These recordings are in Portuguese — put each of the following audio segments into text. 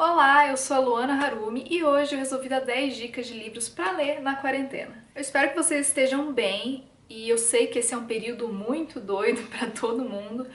Olá, eu sou a Luana Harumi e hoje eu resolvi dar 10 dicas de livros para ler na quarentena. Eu espero que vocês estejam bem e eu sei que esse é um período muito doido para todo mundo,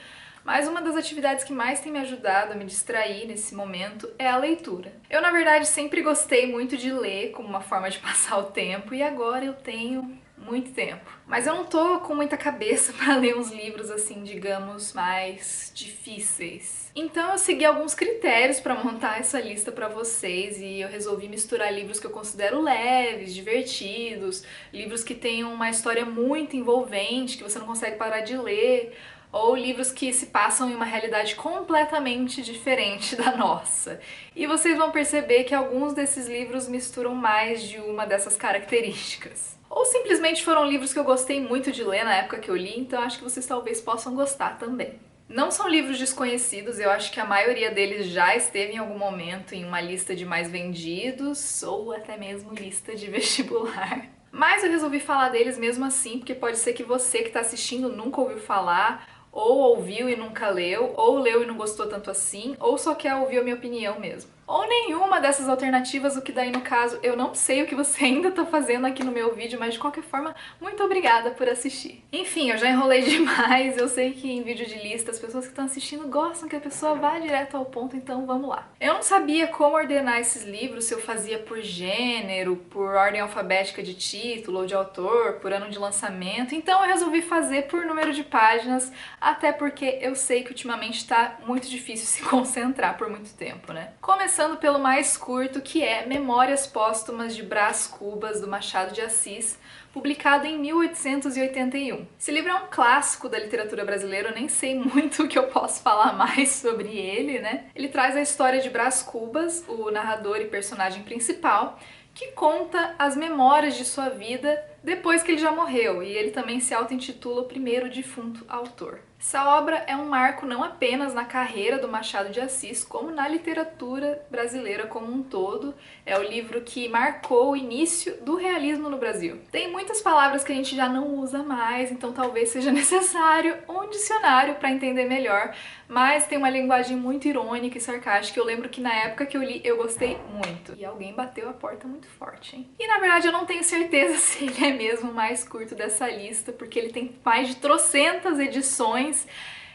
mas uma das atividades que mais tem me ajudado a me distrair nesse momento é a leitura. Eu, na verdade, sempre gostei muito de ler como uma forma de passar o tempo e agora eu tenho muito tempo. Mas eu não tô com muita cabeça para ler uns livros assim, digamos, mais difíceis. Então eu segui alguns critérios para montar essa lista para vocês e eu resolvi misturar livros que eu considero leves, divertidos, livros que tenham uma história muito envolvente, que você não consegue parar de ler, ou livros que se passam em uma realidade completamente diferente da nossa. E vocês vão perceber que alguns desses livros misturam mais de uma dessas características. Ou simplesmente foram livros que eu gostei muito de ler na época que eu li, então acho que vocês talvez possam gostar também. Não são livros desconhecidos, eu acho que a maioria deles já esteve em algum momento em uma lista de mais vendidos, ou até mesmo lista de vestibular. Mas eu resolvi falar deles mesmo assim, porque pode ser que você que está assistindo nunca ouviu falar, ou ouviu e nunca leu, ou leu e não gostou tanto assim, ou só quer ouvir a minha opinião mesmo. Ou nenhuma dessas alternativas, o que daí no caso eu não sei o que você ainda tá fazendo aqui no meu vídeo, mas de qualquer forma, muito obrigada por assistir. Enfim, eu já enrolei demais, eu sei que em vídeo de lista as pessoas que estão assistindo gostam que a pessoa vá direto ao ponto, então vamos lá. Eu não sabia como ordenar esses livros, se eu fazia por gênero, por ordem alfabética de título ou de autor, por ano de lançamento, então eu resolvi fazer por número de páginas, até porque eu sei que ultimamente tá muito difícil se concentrar por muito tempo, né? Começando pelo mais curto, que é Memórias Póstumas de Brás Cubas, do Machado de Assis, publicado em 1881. Esse livro é um clássico da literatura brasileira, eu nem sei muito o que eu posso falar mais sobre ele, né? Ele traz a história de Brás Cubas, o narrador e personagem principal, que conta as memórias de sua vida depois que ele já morreu, e ele também se auto-intitula o primeiro defunto autor. Essa obra é um marco não apenas na carreira do Machado de Assis, como na literatura brasileira como um todo. É o livro que marcou o início do realismo no Brasil. Tem muitas palavras que a gente já não usa mais, então talvez seja necessário um dicionário para entender melhor, mas tem uma linguagem muito irônica e sarcástica. Eu lembro que na época que eu li, eu gostei muito. E alguém bateu a porta muito forte, hein? E na verdade eu não tenho certeza se ele é mesmo o mais curto dessa lista, porque ele tem mais de trocentas edições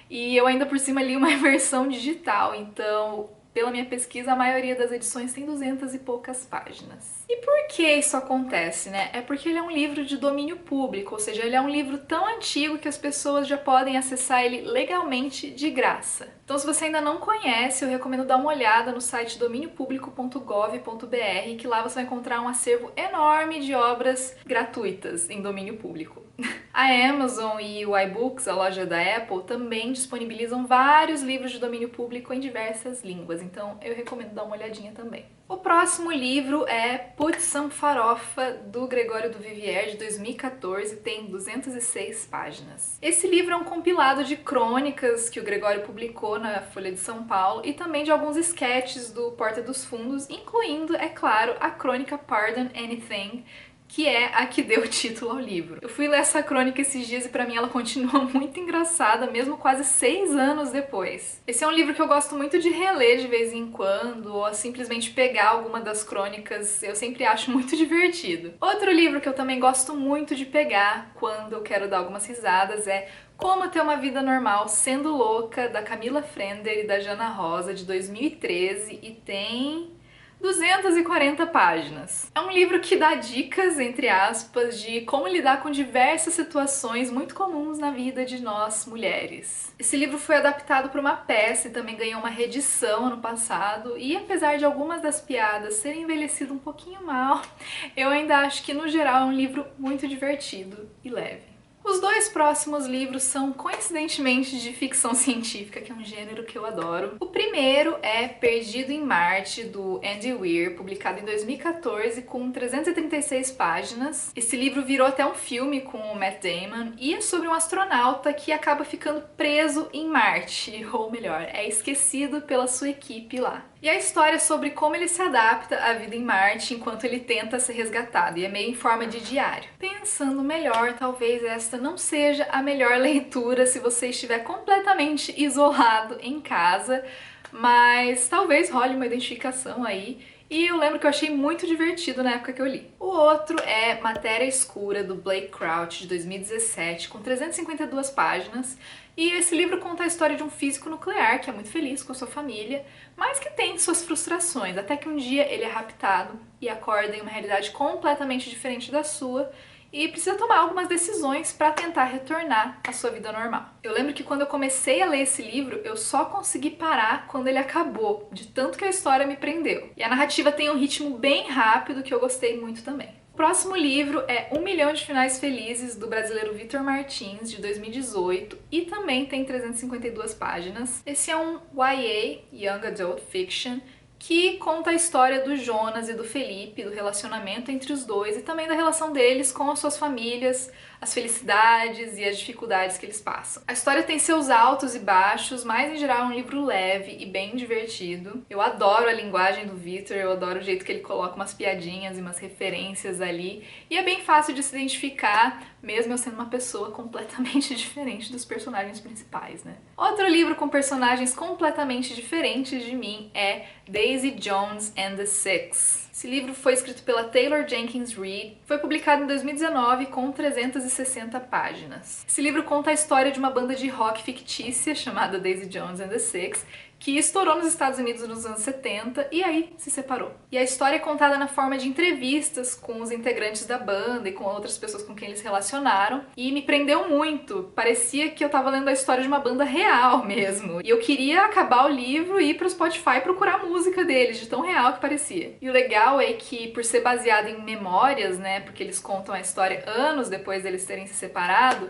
e eu ainda por cima li uma versão digital, então pela minha pesquisa a maioria das edições tem 200 e poucas páginas. E por que isso acontece, né? É porque ele é um livro de domínio público, ou seja, ele é um livro tão antigo que as pessoas já podem acessar ele legalmente de graça. Então se você ainda não conhece, eu recomendo dar uma olhada no site dominiopublico.gov.br, que lá você vai encontrar um acervo enorme de obras gratuitas em domínio público. A Amazon e o iBooks, a loja da Apple, também disponibilizam vários livros de domínio público em diversas línguas, então eu recomendo dar uma olhadinha também. O próximo livro é Putz Some Farofa, do Gregório do Vivier, de 2014, tem 206 páginas. Esse livro é um compilado de crônicas que o Gregório publicou na Folha de São Paulo e também de alguns esquetes do Porta dos Fundos, incluindo, é claro, a crônica Pardon Anything, que é a que deu o título ao livro. Eu fui ler essa crônica esses dias e pra mim ela continua muito engraçada, mesmo quase 6 anos depois. Esse é um livro que eu gosto muito de reler de vez em quando, ou simplesmente pegar alguma das crônicas, eu sempre acho muito divertido. Outro livro que eu também gosto muito de pegar quando eu quero dar algumas risadas é Como Ter uma Vida Normal Sendo Louca, da Camila Frender e da Jana Rosa, de 2013, e tem 240 páginas. É um livro que dá dicas, entre aspas, de como lidar com diversas situações muito comuns na vida de nós mulheres. Esse livro foi adaptado para uma peça e também ganhou uma reedição ano passado, e apesar de algumas das piadas serem envelhecido um pouquinho mal, eu ainda acho que no geral é um livro muito divertido e leve. Os dois próximos livros são coincidentemente de ficção científica, que é um gênero que eu adoro. O primeiro é Perdido em Marte, do Andy Weir, publicado em 2014, com 336 páginas. Esse livro virou até um filme com o Matt Damon e é sobre um astronauta que acaba ficando preso em Marte, ou melhor, é esquecido pela sua equipe lá. E a história é sobre como ele se adapta à vida em Marte enquanto ele tenta ser resgatado, e é meio em forma de diário. Pensando melhor, talvez esta não seja a melhor leitura se você estiver completamente isolado em casa, mas talvez role uma identificação aí. E eu lembro que eu achei muito divertido na época que eu li. O outro é Matéria Escura, do Blake Crouch, de 2017, com 352 páginas. E esse livro conta a história de um físico nuclear que é muito feliz com a sua família, mas que tem suas frustrações, até que um dia ele é raptado e acorda em uma realidade completamente diferente da sua, e precisa tomar algumas decisões para tentar retornar à sua vida normal. Eu lembro que quando eu comecei a ler esse livro, eu só consegui parar quando ele acabou, de tanto que a história me prendeu. E a narrativa tem um ritmo bem rápido que eu gostei muito também. O próximo livro é 1 Milhão de Finais Felizes, do brasileiro Vitor Martins, de 2018, e também tem 352 páginas. Esse é um YA, Young Adult Fiction, que conta a história do Jonas e do Felipe, do relacionamento entre os dois e também da relação deles com as suas famílias, as felicidades e as dificuldades que eles passam. A história tem seus altos e baixos, mas em geral é um livro leve e bem divertido. Eu adoro a linguagem do Victor, eu adoro o jeito que ele coloca umas piadinhas e umas referências ali, e é bem fácil de se identificar, mesmo eu sendo uma pessoa completamente diferente dos personagens principais, né? Outro livro com personagens completamente diferentes de mim é Daisy Jones and the Six. Esse livro foi escrito pela Taylor Jenkins Reid, foi publicado em 2019 com 360 páginas. Esse livro conta a história de uma banda de rock fictícia chamada Daisy Jones and the Six, que estourou nos Estados Unidos nos anos 70 e aí se separou. E a história é contada na forma de entrevistas com os integrantes da banda e com outras pessoas com quem eles se relacionaram, e me prendeu muito. Parecia que eu tava lendo a história de uma banda real mesmo. E eu queria acabar o livro e ir pro Spotify procurar a música deles, de tão real que parecia. E o legal é que, por ser baseado em memórias, né, porque eles contam a história anos depois deles terem se separado,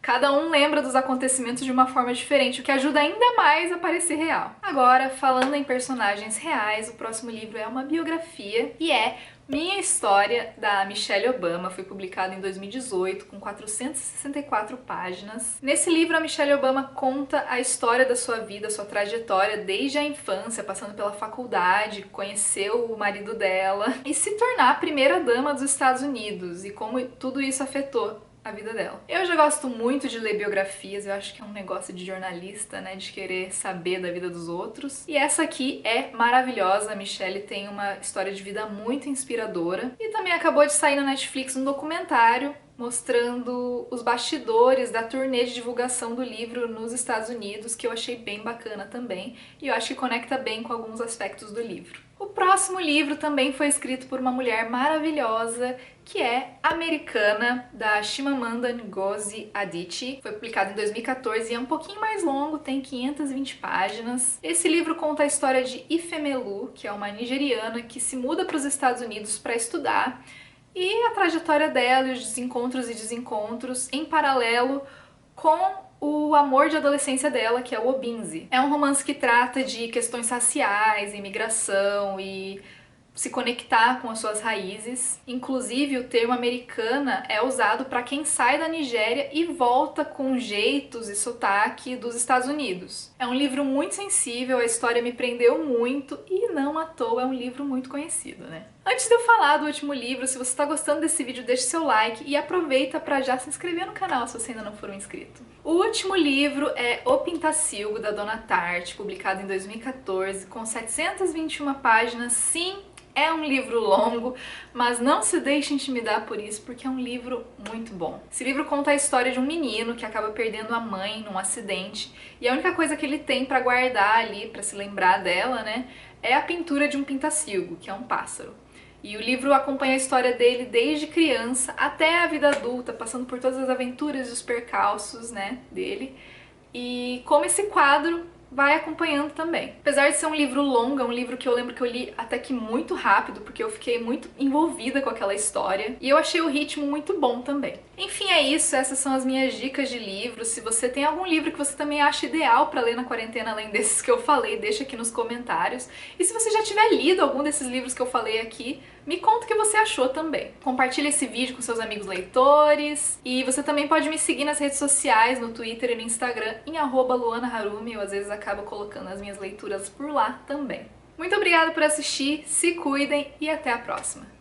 cada um lembra dos acontecimentos de uma forma diferente, o que ajuda ainda mais a parecer real. Agora, falando em personagens reais, o próximo livro é uma biografia e é Minha História, da Michelle Obama. Foi publicado em 2018, com 464 páginas. Nesse livro, a Michelle Obama conta a história da sua vida, sua trajetória desde a infância, passando pela faculdade, conhecer o marido dela e se tornar a primeira dama dos Estados Unidos, e como tudo isso afetou a vida dela. Eu já gosto muito de ler biografias, eu acho que é um negócio de jornalista, né, de querer saber da vida dos outros. E essa aqui é maravilhosa, a Michelle tem uma história de vida muito inspiradora. E também acabou de sair na Netflix um documentário mostrando os bastidores da turnê de divulgação do livro nos Estados Unidos, que eu achei bem bacana também, e eu acho que conecta bem com alguns aspectos do livro. O próximo livro também foi escrito por uma mulher maravilhosa, que é Americana, da Chimamanda Ngozi Adichie. Foi publicado em 2014 e é um pouquinho mais longo, tem 520 páginas. Esse livro conta a história de Ifemelu, que é uma nigeriana que se muda para os Estados Unidos para estudar, e a trajetória dela e os encontros e desencontros em paralelo com o amor de adolescência dela, que é o Obinze. É um romance que trata de questões raciais, imigração e se conectar com as suas raízes. Inclusive, o termo americana é usado para quem sai da Nigéria e volta com jeitos e sotaque dos Estados Unidos. É um livro muito sensível, a história me prendeu muito e não à toa é um livro muito conhecido, né? Antes de eu falar do último livro, se você está gostando desse vídeo, deixe seu like e aproveita para já se inscrever no canal se você ainda não for um inscrito. O último livro é O Pintacilgo, da Dona Tartt, publicado em 2014, com 721 páginas. Sim, é um livro longo, mas não se deixe intimidar por isso, porque é um livro muito bom. Esse livro conta a história de um menino que acaba perdendo a mãe num acidente, e a única coisa que ele tem para guardar ali, para se lembrar dela, né, é a pintura de um pintacilgo, que é um pássaro. E o livro acompanha a história dele desde criança até a vida adulta, passando por todas as aventuras e os percalços, né, dele. E como esse quadro vai acompanhando também. Apesar de ser um livro longo, é um livro que eu lembro que eu li até que muito rápido, porque eu fiquei muito envolvida com aquela história, e eu achei o ritmo muito bom também. Enfim, é isso, essas são as minhas dicas de livros. Se você tem algum livro que você também acha ideal para ler na quarentena, além desses que eu falei, deixa aqui nos comentários. E se você já tiver lido algum desses livros que eu falei aqui, me conta o que você achou também. Compartilha esse vídeo com seus amigos leitores. E você também pode me seguir nas redes sociais, no Twitter e no Instagram, em @luanaharumi. Eu às vezes acabo colocando as minhas leituras por lá também. Muito obrigada por assistir, se cuidem e até a próxima!